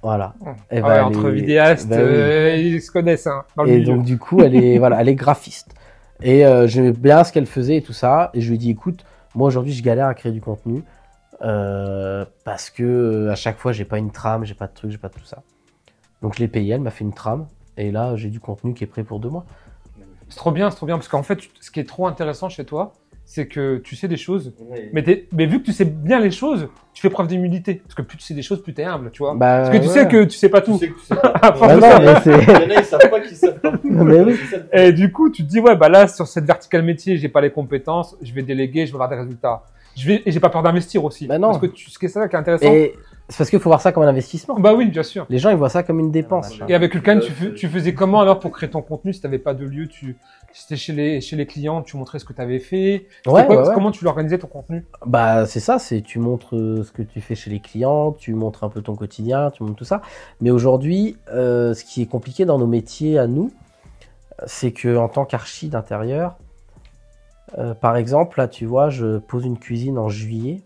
Speaker 3: Voilà.
Speaker 1: Entre vidéastes, ils se connaissent hein, dans le milieu.
Speaker 3: Donc du coup, elle est graphiste. Et j'aimais bien ce qu'elle faisait et tout ça. Et je lui ai dit, écoute, moi aujourd'hui, je galère à créer du contenu parce que à chaque fois, j'ai pas une trame, j'ai pas de truc, j'ai pas de tout ça. Donc je l'ai payé, elle m'a fait une trame. Et là, j'ai du contenu qui est prêt pour 2 mois.
Speaker 1: C'est trop bien, parce qu'en fait, ce qui est trop intéressant chez toi, c'est que tu sais des choses, oui. mais vu que tu sais bien les choses, tu fais preuve d'humilité. Parce que plus tu sais des choses, plus t'es humble, tu vois. Parce que tu sais que tu sais pas tout.
Speaker 2: Tu sais que tu sais pas. Il y en a, ils savent pas qu'ils savent pas.
Speaker 3: Mais oui.
Speaker 1: Et du coup, tu te dis, ouais, bah là, sur cette verticale métier, j'ai pas les compétences, je vais déléguer, je vais avoir des résultats. Et j'ai pas peur d'investir aussi.
Speaker 3: Bah non.
Speaker 1: Parce que c'est ça qui est intéressant.
Speaker 3: Et c'est parce qu'il faut voir ça comme un investissement.
Speaker 1: Bah oui, bien sûr.
Speaker 3: Les gens, ils voient ça comme une dépense.
Speaker 1: Et avec Ulcan, tu faisais comment alors pour créer ton contenu si t'avais pas de lieu, c'était chez les clients, tu montrais ce que tu avais fait.
Speaker 3: Ouais.
Speaker 1: Comment tu l'organisais ton contenu?
Speaker 3: Bah c'est ça, tu montres ce que tu fais chez les clients, tu montres un peu ton quotidien, tu montres tout ça. Mais aujourd'hui, ce qui est compliqué dans nos métiers à nous, c'est que en tant qu'archi d'intérieur, par exemple, là tu vois, je pose une cuisine en juillet.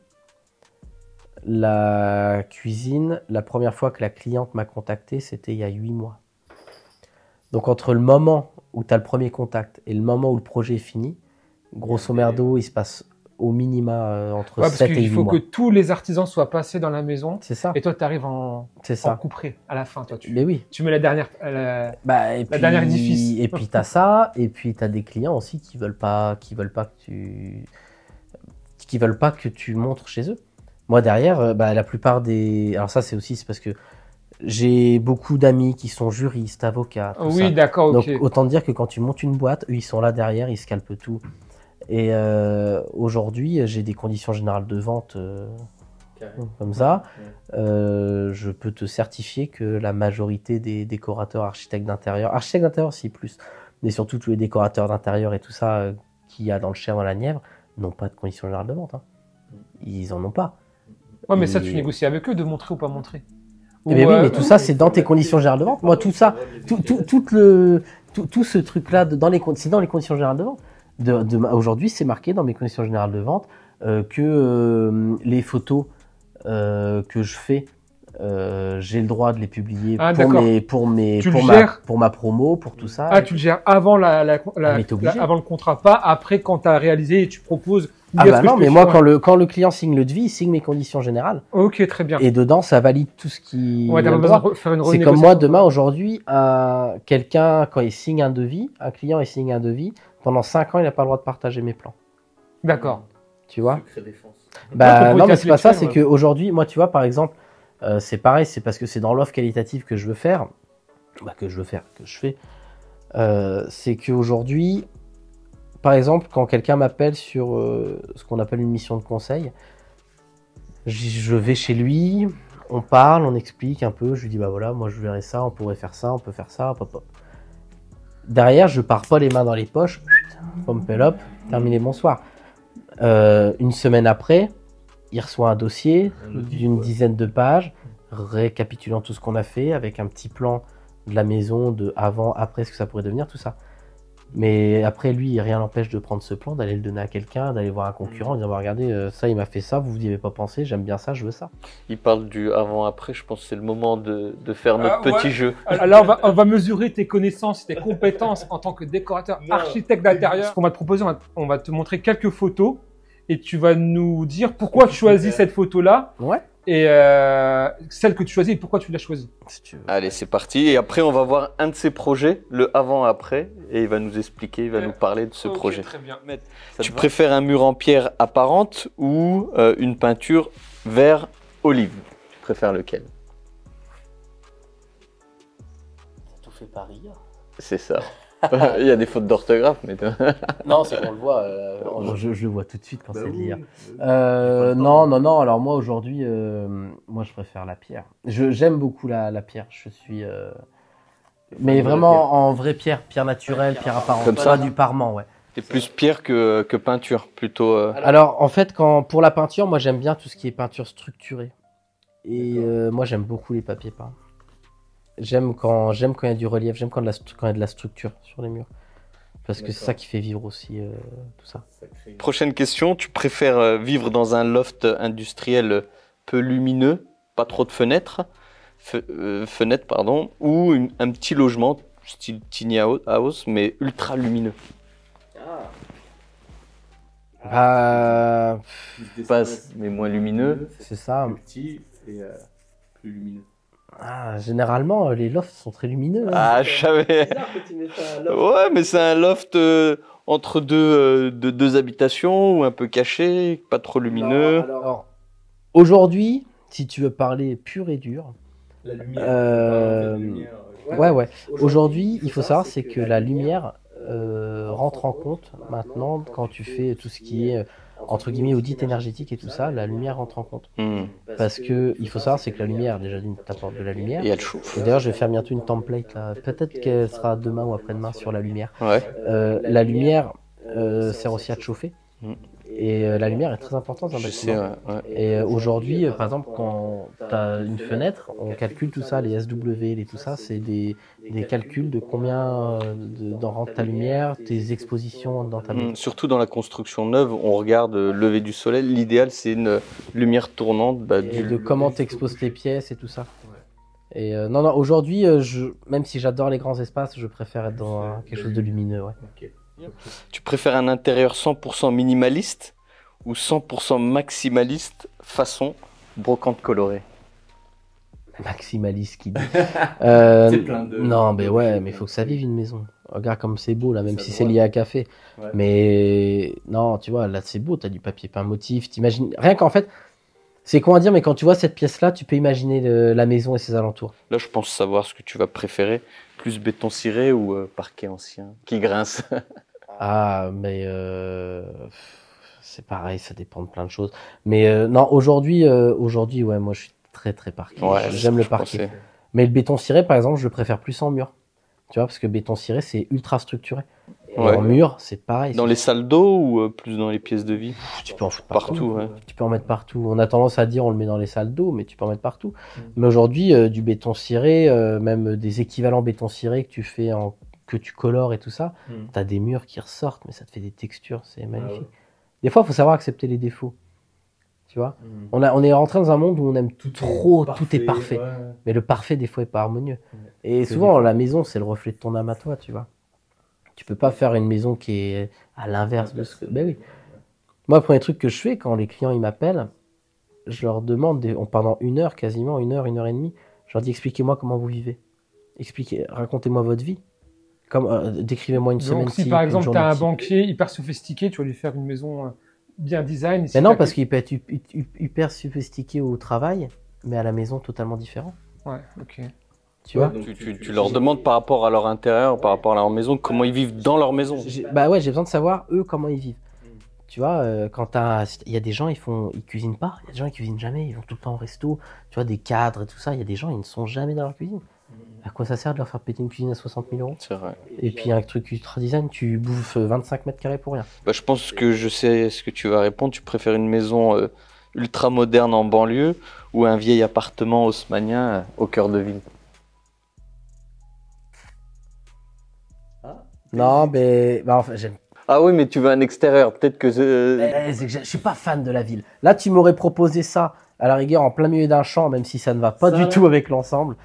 Speaker 3: La cuisine, la première fois que la cliente m'a contacté, c'était il y a 8 mois. Donc entre le moment où tu as le premier contact et le moment où le projet est fini, grosso merdo, il se passe au minima entre 7 et 8 mois.
Speaker 1: Il faut que tous les artisans soient passés dans la maison.
Speaker 3: C'est ça.
Speaker 1: Et toi, tu arrives en couperet à la fin. Toi,
Speaker 3: Mais oui.
Speaker 1: Tu mets la dernière, dernière édifice.
Speaker 3: Et puis tu as ça, et puis tu as des clients aussi qui veulent pas que tu montres chez eux. Moi, derrière, la plupart des... Alors ça, c'est parce que j'ai beaucoup d'amis qui sont juristes, avocats, tout ça.
Speaker 1: Oui, d'accord, ok.
Speaker 3: Donc, autant dire que quand tu montes une boîte, eux, ils sont là derrière, ils scalpent tout. Et aujourd'hui, j'ai des conditions générales de vente comme ça. Je peux te certifier que la majorité des décorateurs, architectes d'intérieur aussi plus, mais surtout tous les décorateurs d'intérieur et tout ça qu'il y a dans le Cher, dans la Nièvre, n'ont pas de conditions générales de vente. Hein. Ils en ont pas.
Speaker 1: Ouais, mais ça, tu négocies avec eux de montrer ou pas montrer.
Speaker 3: Mais oui, mais tout ça, c'est dans tes conditions générales de vente. Moi, tout ça, tout ce truc-là, c'est dans les conditions générales de vente. Aujourd'hui, c'est marqué dans mes conditions générales de vente que les photos que je fais, j'ai le droit de les publier pour ma promo, pour tout ça.
Speaker 1: Ah, tu le gères avant avant le contrat, pas après quand tu as réalisé et tu proposes.
Speaker 3: Ah bah non, mais moi, quand le client signe le devis, il signe mes conditions générales.
Speaker 1: Ok, très bien.
Speaker 3: Et dedans, ça valide tout ce qui...
Speaker 1: Ouais, t'as besoin de faire une renégociation.
Speaker 3: C'est comme moi, demain, aujourd'hui, quelqu'un, quand il signe un devis, un client, il signe un devis, pendant 5 ans, il n'a pas le droit de partager mes plans.
Speaker 1: D'accord.
Speaker 3: Tu vois? Non, mais c'est pas ça, c'est qu'aujourd'hui, moi, tu vois, par exemple, c'est pareil, c'est parce que c'est dans l'offre qualitative que je veux faire, que je fais, c'est qu'aujourd'hui, par exemple, quand quelqu'un m'appelle sur ce qu'on appelle une mission de conseil, je vais chez lui, on parle, on explique un peu, je lui dis, bah voilà, moi je verrais ça, on pourrait faire ça, on peut faire ça, hop, hop. Derrière, je pars pas les mains dans les poches, pump it up, terminé, bonsoir. Une semaine après, il reçoit un dossier d'une dizaine de pages, récapitulant tout ce qu'on a fait, avec un petit plan de la maison, de avant, après, ce que ça pourrait devenir, tout ça. Mais après, lui, rien n'empêche de prendre ce plan, d'aller le donner à quelqu'un, d'aller voir un concurrent, de dire, regardez, ça, il m'a fait ça, vous n'y avez pas pensé, j'aime bien ça, je veux ça.
Speaker 2: Il parle du avant-après, je pense que c'est le moment de faire notre petit jeu.
Speaker 1: Alors, on va mesurer tes connaissances, tes compétences en tant que décorateur, architecte d'intérieur. Ce qu'on va te proposer, on va te montrer quelques photos et tu vas nous dire pourquoi tu choisis cette photo-là.
Speaker 3: Ouais.
Speaker 1: et celle que tu choisis et pourquoi tu l'as choisie.
Speaker 2: Si tu veux. Allez, c'est parti. Et après, on va voir un de ses projets, le avant-après, et il va nous expliquer, il va nous parler de ce projet.
Speaker 1: Très bien.
Speaker 2: Tu préfères un mur en pierre apparente ou une peinture vert olive? Tu préfères lequel?
Speaker 3: Tout fait par rire.
Speaker 2: C'est ça. Il y a des fautes d'orthographe, mais
Speaker 3: non, c'est qu'on le voit. Je le vois tout de suite quand c'est lire. Non. Alors moi aujourd'hui, moi je préfère la pierre. J'aime beaucoup la pierre. Je suis, mais vraiment en vraie pierre naturelle, pierre apparente.
Speaker 2: Comme ça,
Speaker 3: du parement, ouais.
Speaker 2: C'est plus pierre que peinture, plutôt.
Speaker 3: Alors en fait, pour la peinture, moi j'aime bien tout ce qui est peinture structurée. Et moi j'aime beaucoup les papiers peints. J'aime quand il y a du relief, j'aime quand il y a de la structure sur les murs. Parce que c'est ça qui fait vivre aussi tout ça.
Speaker 2: Prochaine question, tu préfères vivre dans un loft industriel peu lumineux, pas trop de fenêtres, ou un petit logement, style tiny house, mais ultra lumineux? Espace, mais moins lumineux.
Speaker 3: C'est ça.
Speaker 4: Plus petit et plus lumineux.
Speaker 3: Généralement, les lofts sont très lumineux.
Speaker 2: Ah, je savais. Ouais, mais c'est un loft entre deux habitations ou un peu caché, pas trop lumineux.
Speaker 3: Alors, aujourd'hui, si tu veux parler pur et dur,
Speaker 4: la lumière.
Speaker 3: Ouais. Aujourd'hui, il faut savoir, c'est que la lumière rentre en compte maintenant quand tu fais tout ce qui est entre guillemets audit énergétique et tout ça, la lumière rentre en compte. Parce que il faut savoir, c'est que la lumière, déjà d'une, t'apporte de la lumière.
Speaker 2: Et elle chauffe.
Speaker 3: Et d'ailleurs, je vais faire bientôt une template là. Peut-être qu'elle sera demain ou après-demain sur la lumière.
Speaker 2: Ouais.
Speaker 3: La lumière sert aussi à te chauffer. Et la lumière est très importante dans un bâtiment. Et aujourd'hui, par exemple, quand tu as une fenêtre, on calcule tout ça, les SW, tout ça, c'est des calculs de combien d'en rentre ta lumière, tes expositions dans ta maison.
Speaker 2: Surtout dans la construction neuve, on regarde le lever du soleil. L'idéal, c'est une lumière tournante.
Speaker 3: Et de comment tu exposes tes pièces et tout ça. Et non, aujourd'hui, même si j'adore les grands espaces, je préfère être dans quelque chose de lumineux. Ouais.
Speaker 4: Okay.
Speaker 2: Tu préfères un intérieur 100% minimaliste ou 100% maximaliste façon brocante colorée?
Speaker 3: Maximaliste qui dit.
Speaker 4: C'est plein de...
Speaker 3: Non, mais ouais, mais il faut que ça vive une maison. Regarde comme c'est beau là, même si c'est lié à café. Ouais. Mais non, tu vois, là c'est beau, t'as du papier peint motif, t'imagines. Rien qu'en fait, c'est con à dire, mais quand tu vois cette pièce-là, tu peux imaginer la maison et ses alentours.
Speaker 2: Là, je pense savoir ce que tu vas préférer. Plus béton ciré ou parquet ancien qui grince?
Speaker 3: Ah, mais c'est pareil, ça dépend de plein de choses. Mais non, aujourd'hui, ouais, moi je suis très très parquet.
Speaker 2: Ouais,
Speaker 3: j'aime le parquet. Mais le béton ciré, par exemple, je le préfère plus en mur. Tu vois, parce que béton ciré, c'est ultra structuré. Et en mur, c'est pareil.
Speaker 2: Dans les salles d'eau ou plus dans les pièces de vie?
Speaker 3: Tu peux en foutre partout.
Speaker 2: Ouais.
Speaker 3: Tu peux en mettre partout. On a tendance à dire on le met dans les salles d'eau, mais tu peux en mettre partout. Mais aujourd'hui, du béton ciré, même des équivalents béton ciré que tu fais que tu colores et tout ça, t'as des murs qui ressortent, mais ça te fait des textures, c'est magnifique. Des fois, il faut savoir accepter les défauts. Tu vois, on est rentré dans un monde où on aime tout est parfait. Ouais. Mais le parfait, des fois, est pas harmonieux. Et souvent, la maison, c'est le reflet de ton âme à toi, tu vois. Tu peux pas faire une maison qui est à l'inverse de ce que... Ben oui. Moi, le premier truc que je fais quand les clients ils m'appellent, je leur demande, pendant une heure, quasiment une heure et demie, je leur dis expliquez-moi comment vous vivez. Racontez-moi votre vie. Décrivez-moi une semaine.
Speaker 1: Donc, si par exemple, tu as un banquier hyper sophistiqué, tu vas lui faire une maison bien design.
Speaker 3: Mais non, parce qu'il peut être hyper sophistiqué au travail, mais à la maison, totalement différent.
Speaker 1: Ouais, ok.
Speaker 3: Tu vois,
Speaker 2: tu leur demandes par rapport à leur intérieur, par rapport à leur maison, comment ils vivent dans leur maison.
Speaker 3: Bah ouais, j'ai besoin de savoir, eux, comment ils vivent. Tu vois, quand il y a des gens, ils cuisinent pas. Il y a des gens, ils cuisinent jamais. Ils vont tout le temps au resto. Tu vois, des cadres et tout ça. Il y a des gens, ils ne sont jamais dans leur cuisine. À quoi ça sert de leur faire péter une cuisine à 60 000 €?
Speaker 2: C'est vrai.
Speaker 3: Et puis un truc ultra design, tu bouffes 25 mètres carrés pour rien.
Speaker 2: Bah, je pense que je sais ce que tu vas répondre. Tu préfères une maison ultra moderne en banlieue ou un vieil appartement haussmannien au cœur de ville?
Speaker 3: Non, mais enfin, j'aime.
Speaker 2: Ah oui, mais tu veux un extérieur, peut-être que...
Speaker 3: Je suis pas fan de la ville. Là, tu m'aurais proposé ça, à la rigueur, en plein milieu d'un champ, même si ça ne va pas du tout avec l'ensemble.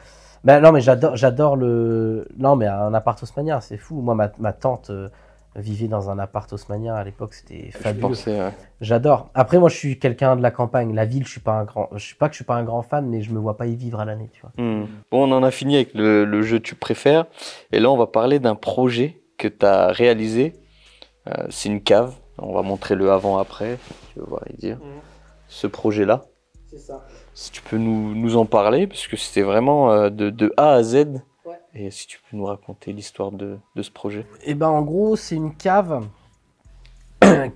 Speaker 3: Ben non, mais j'adore le... Non, mais un appart haussmannien, c'est fou. Moi, ma tante, vivais dans un appart haussmannien à l'époque, c'était fabuleux. J'adore. Après, moi, je suis quelqu'un de la campagne. La ville, je suis pas que je suis pas un grand fan, mais je me vois pas y vivre à l'année, tu vois.
Speaker 2: Bon, on en a fini avec le jeu Tu préfères. Et là, on va parler d'un projet que tu as réalisé. C'est une cave. On va montrer le avant-après. Tu vas voir et dire ce projet-là.
Speaker 3: C'est ça.
Speaker 2: Si tu peux nous en parler, parce que c'était vraiment de A à Z. Ouais. Et si tu peux nous raconter l'histoire de ce projet.
Speaker 3: Eh ben, en gros, c'est une cave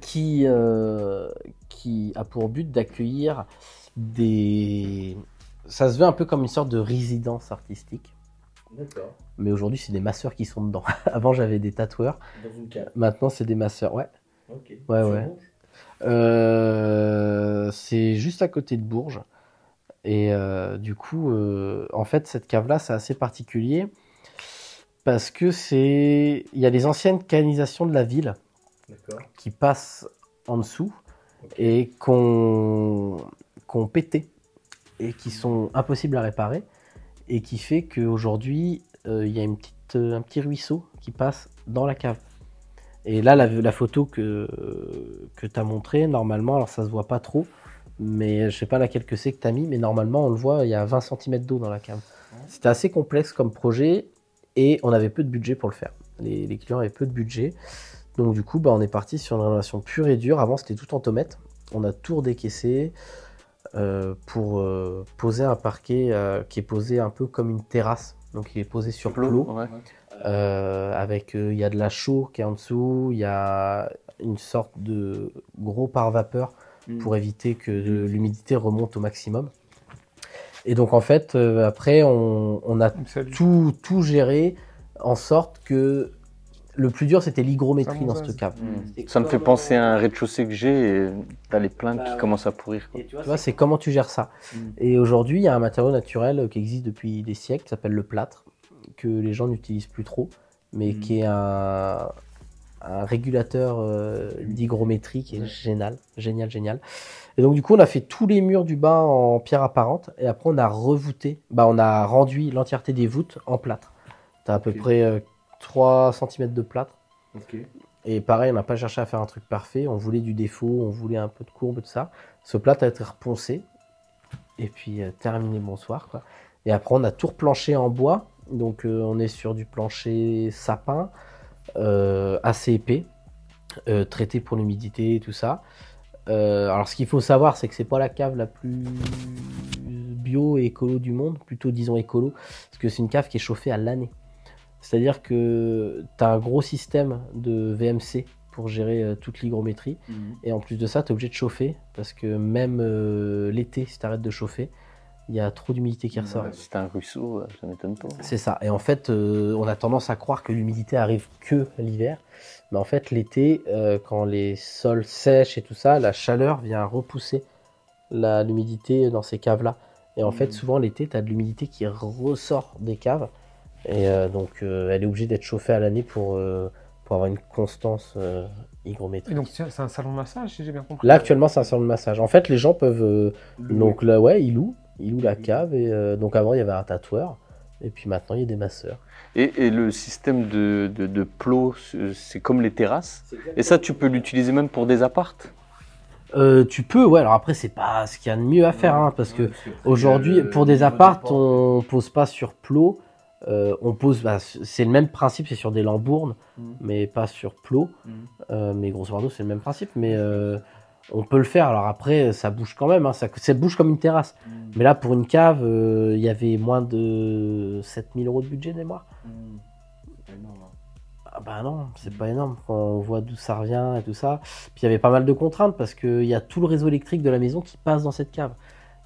Speaker 3: qui a pour but d'accueillir des... Ça se veut un peu comme une sorte de résidence artistique.
Speaker 4: D'accord.
Speaker 3: Mais aujourd'hui, c'est des masseurs qui sont dedans. Avant, j'avais des tatoueurs.
Speaker 4: Dans une cave.
Speaker 3: Maintenant, c'est des masseurs, ouais.
Speaker 4: Ok.
Speaker 3: Ouais. C'est juste à côté de Bourges. Et du coup, en fait, cette cave-là, c'est assez particulier parce que il y a les anciennes canalisations de la ville qui passent en dessous et qu'on pété et qui sont impossibles à réparer et qui fait qu'aujourd'hui, il y a un petit ruisseau qui passe dans la cave. Et là, la photo que tu as montrée, normalement, alors ça se voit pas trop, mais je sais pas laquelle que c'est que tu as mis, mais normalement, on le voit, il y a 20 cm d'eau dans la cave. C'était assez complexe comme projet et on avait peu de budget pour le faire. Les clients avaient peu de budget. Donc du coup, on est parti sur une rénovation pure et dure. Avant, c'était tout en tomate. On a tout redécaissé pour poser un parquet qui est posé un peu comme une terrasse. Donc il est posé sur plot. Ouais. Avec il y a de la chaux qui est en dessous, il y a une sorte de gros pare-vapeur pour éviter que l'humidité remonte au maximum. Et donc en fait après on a tout géré en sorte que le plus dur c'était l'hygrométrie dans cette cave.
Speaker 2: Ça me fait penser à un rez-de-chaussée que j'ai et t'as les plaintes qui commencent à pourrir.
Speaker 3: Et tu vois c'est comment tu gères ça. Et aujourd'hui il y a un matériau naturel qui existe depuis des siècles qui s'appelle le plâtre, que les gens n'utilisent plus trop, mais qui est un régulateur d'hygrométrie qui est génial. Et donc du coup on a fait tous les murs du bas en pierre apparente et après on a revoûté, on a rendu l'entièreté des voûtes en plâtre. T'as à peu près 3 cm de plâtre. Et pareil, on n'a pas cherché à faire un truc parfait, on voulait du défaut, on voulait un peu de courbe, tout ça. Ce plâtre a été reponcé et puis terminé, bonsoir quoi. Et après on a tout replanché en bois. Donc on est sur du plancher sapin, assez épais, traité pour l'humidité et tout ça. Alors ce qu'il faut savoir, c'est que c'est pas la cave la plus bio et écolo du monde, plutôt disons écolo, parce que c'est une cave qui est chauffée à l'année. C'est-à-dire que tu as un gros système de VMC pour gérer toute l'hygrométrie, et en plus de ça, tu es obligé de chauffer, parce que même l'été, si tu arrêtes de chauffer, il y a trop d'humidité qui ressort.
Speaker 2: Si c'est un ruisseau, ça m'étonne pas.
Speaker 3: C'est ça. Et en fait, on a tendance à croire que l'humidité arrive que l'hiver. Mais en fait, l'été, quand les sols sèchent et tout ça, la chaleur vient repousser l'humidité dans ces caves-là. Et en fait, souvent, l'été, tu as de l'humidité qui ressort des caves. Et donc, elle est obligée d'être chauffée à l'année pour avoir une constance hygrométrique.
Speaker 1: Et donc, c'est un salon de massage, si j'ai bien compris.
Speaker 3: Là, actuellement, c'est un salon de massage. En fait, les gens peuvent... donc là, ouais, ils louent la cave. Et donc avant, il y avait un tatoueur. Et puis maintenant, il y a des masseurs.
Speaker 2: Et le système de plot, c'est comme les terrasses. Et ça, tu peux l'utiliser même pour des appartes.
Speaker 3: Tu peux, ouais. Alors après, c'est pas ce qu'il y a de mieux à faire. Parce que aujourd'hui, pour des appartes, on pose pas sur plot. On pose, c'est le même principe, c'est sur des lambournes, mais pas sur plot. Mais grosso modo, c'est le même principe. Mais on peut le faire. Alors après, ça bouge quand même. Ça bouge comme une terrasse. Mais là, pour une cave, il y avait moins de 7000 € de budget de mémoire. Ah bah non, c'est pas énorme. Quand on voit d'où ça revient et tout ça. Puis il y avait pas mal de contraintes parce qu'il y a tout le réseau électrique de la maison qui passe dans cette cave.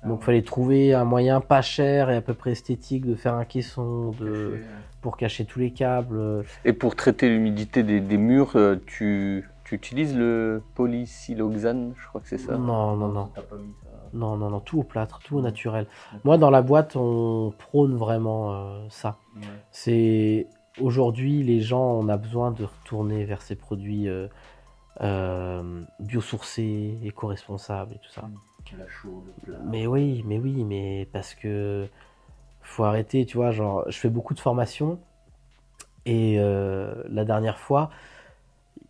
Speaker 3: Donc il fallait trouver un moyen pas cher et à peu près esthétique de faire un caisson pour cacher tous les câbles.
Speaker 2: Et pour traiter l'humidité des murs, tu utilises le polysiloxane, je crois que c'est ça.
Speaker 3: Non, tout au plâtre, tout au naturel. Moi, dans la boîte, on prône vraiment ça. C'est aujourd'hui, les gens, on a besoin de retourner vers ces produits biosourcés, éco-responsables et tout ça.
Speaker 4: La chaux, le plat.
Speaker 3: Mais parce que faut arrêter, tu vois, genre, je fais beaucoup de formations et la dernière fois,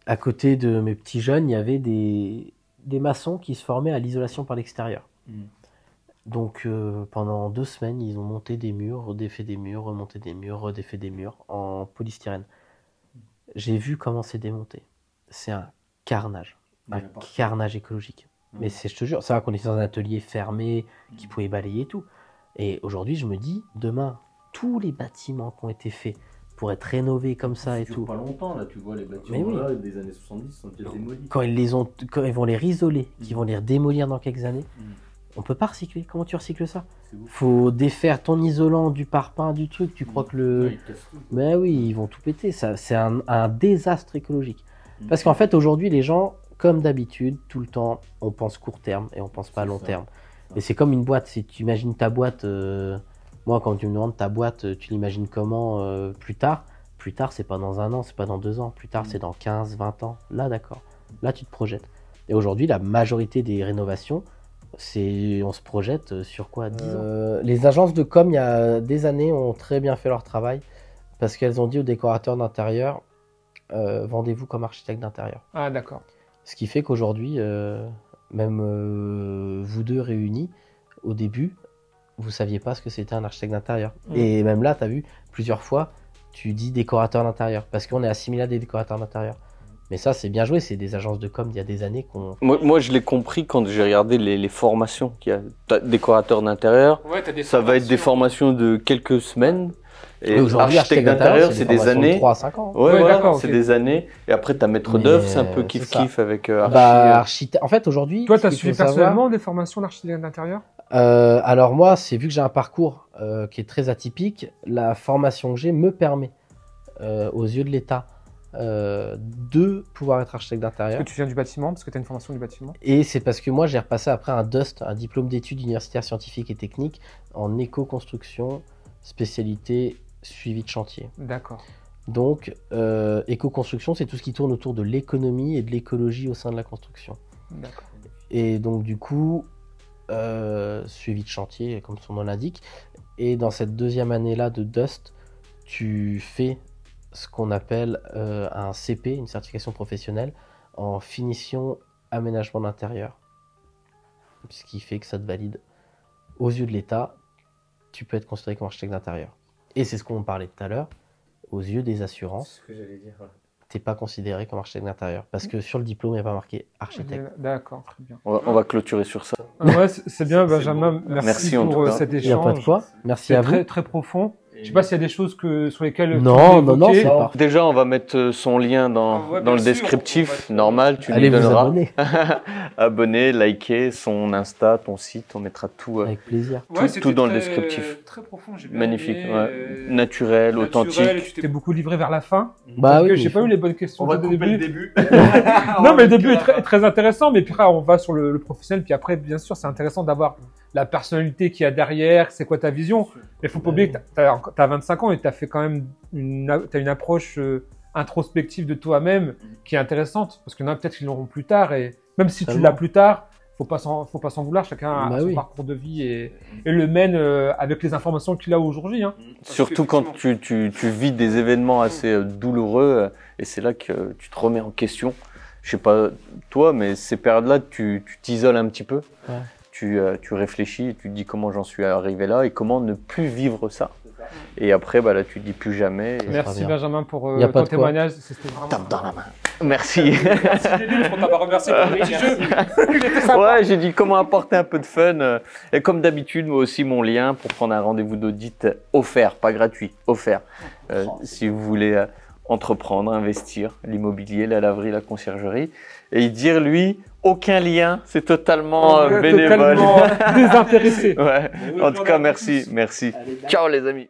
Speaker 3: À côté de mes petits jeunes, il y avait des maçons qui se formaient à l'isolation par l'extérieur. Donc pendant 2 semaines, ils ont monté des murs, redéfait des murs, remonté des murs, redéfait des murs en polystyrène. J'ai vu comment c'est démonté. C'est un carnage écologique. Mais je te jure, ça va qu'on était dans un atelier fermé, qui pouvait balayer et tout. Et aujourd'hui, je me dis, demain, tous les bâtiments qui ont été faits pour être rénovés comme ça et tout.
Speaker 4: Pas longtemps, là, tu vois, les bâtiments là, des années 70 sont déjà démolis.
Speaker 3: Quand ils vont les risoler, qu'ils vont les démolir dans quelques années, on peut pas recycler. Comment tu recycles ça? Faut défaire ton isolant du parpaing, du truc. Tu crois que le... Mais oui, ils vont tout péter. C'est un désastre écologique. Parce qu'en fait, aujourd'hui, les gens, comme d'habitude, tout le temps, on pense court terme et on pense pas à long terme. Et c'est comme une boîte. Si tu imagines ta boîte... Moi, quand tu me demandes ta boîte, tu l'imagines comment plus tard? Plus tard, c'est pas dans 1 an, c'est pas dans 2 ans. Plus tard, c'est dans 15, 20 ans. Là, d'accord. Là, tu te projettes. Et aujourd'hui, la majorité des rénovations, on se projette sur quoi, 10 ans. Les agences de com, il y a des années, ont très bien fait leur travail parce qu'elles ont dit aux décorateurs d'intérieur, vendez-vous comme architecte d'intérieur.
Speaker 1: Ah, d'accord.
Speaker 3: Ce qui fait qu'aujourd'hui, même vous deux réunis, au début, vous saviez pas ce que c'était un architecte d'intérieur. Et même là, tu as vu, plusieurs fois, tu dis décorateur d'intérieur parce qu'on est assimilé à des décorateurs d'intérieur. Mais ça, c'est bien joué, c'est des agences de com d'il y a des années qu'on...
Speaker 2: Moi, je l'ai compris quand j'ai regardé les formations qu'il y a. T'as décorateur d'intérieur, ça va être des formations de quelques semaines. Et architecte d'intérieur, c'est des années.
Speaker 3: 3 à 5 ans.
Speaker 2: Ouais, voilà, c'est des années. Et après, t'as maître d'œuvre, c'est un peu kiff-kiff avec
Speaker 3: architecte. En fait, aujourd'hui...
Speaker 1: Toi, tu as suivi personnellement des formations d'architecte d'intérieur?
Speaker 3: Alors moi, c'est vu que j'ai un parcours qui est très atypique, la formation que j'ai me permet, aux yeux de l'État, de pouvoir être architecte d'intérieur.
Speaker 1: Parce que tu viens du bâtiment, parce que tu as une formation du bâtiment.
Speaker 3: Et c'est parce que moi j'ai repassé après un DUST, un diplôme d'études universitaires scientifiques et techniques en éco-construction, spécialité suivi de chantier.
Speaker 1: D'accord.
Speaker 3: Donc éco-construction, c'est tout ce qui tourne autour de l'économie et de l'écologie au sein de la construction.
Speaker 1: D'accord.
Speaker 3: Et donc du coup, suivi de chantier comme son nom l'indique. Et dans cette 2e année-là de DUST, tu fais ce qu'on appelle un CP, une certification professionnelle, en finition aménagement d'intérieur. Ce qui fait que ça te valide. Aux yeux de l'État, tu peux être considéré comme architecte d'intérieur. Et c'est ce qu'on parlait tout à l'heure, aux yeux des assurances,
Speaker 4: c'est ce que j'allais dire, ouais.
Speaker 3: T'es pas considéré comme architecte d'intérieur. Parce que sur le diplôme, il n'y a pas marqué architecte.
Speaker 1: D'accord, très bien.
Speaker 2: On va clôturer sur ça.
Speaker 1: Ouais, c'est bien, Benjamin. Merci pour cet échange.
Speaker 3: Il n'y a pas de quoi. Merci à vous.
Speaker 1: Très, très profond. Je sais pas s'il y a des choses sur lesquelles
Speaker 3: non, c'est pas.
Speaker 2: Déjà, on va mettre son lien dans le descriptif, normal. Tu
Speaker 3: allez
Speaker 2: lui donneras.
Speaker 3: vous abonner.
Speaker 2: Abonner, liker, son Insta, ton site, on mettra tout.
Speaker 3: Avec plaisir.
Speaker 2: Tout dans le descriptif.
Speaker 1: Très profond, j'ai bien
Speaker 2: magnifique,
Speaker 1: aimé,
Speaker 2: naturel, authentique.
Speaker 1: Tu t'es beaucoup livré vers la fin.
Speaker 3: Bah oui.
Speaker 1: J'ai pas eu les bonnes questions.
Speaker 4: On va couper le début.
Speaker 1: Non, mais le début est très, très intéressant, mais puis après, on va sur le professionnel, puis après, bien sûr, c'est intéressant d'avoir la personnalité qu'il y a derrière, c'est quoi ta vision. Mais faut pas oublier que t'as 25 ans et t'as fait quand même t'as une approche introspective de toi-même qui est intéressante, parce qu'il y en a peut-être qui l'auront plus tard, et même si tu l'as plus tard, faut pas s'en vouloir, chacun a son parcours de vie et le mène avec les informations qu'il a aujourd'hui. Hein.
Speaker 2: Surtout quand tu vis des événements assez douloureux, et c'est là que tu te remets en question. Je sais pas toi, mais ces périodes-là, tu t'isoles un petit peu.
Speaker 3: Ouais.
Speaker 2: Tu réfléchis et tu te dis comment j'en suis arrivé là et comment ne plus vivre ça. Et après, là, tu dis plus jamais.
Speaker 1: Merci Benjamin pour ton témoignage. C'était vraiment...
Speaker 2: Tape dans la main. Merci.
Speaker 1: Merci Léline pour t'avoir remercié pour le petit jeu. Il était sympa.
Speaker 2: Ouais, j'ai dit comment apporter un peu de fun. Et comme d'habitude, moi aussi, mon lien pour prendre un rendez-vous d'audit offert, pas gratuit, offert. Si vous voulez entreprendre, investir, l'immobilier, la laverie, la conciergerie. Et dire, lui, aucun lien, c'est totalement bénévole.
Speaker 1: Totalement désintéressé.
Speaker 2: Ouais. En tout cas, merci. Merci. Ciao les amis.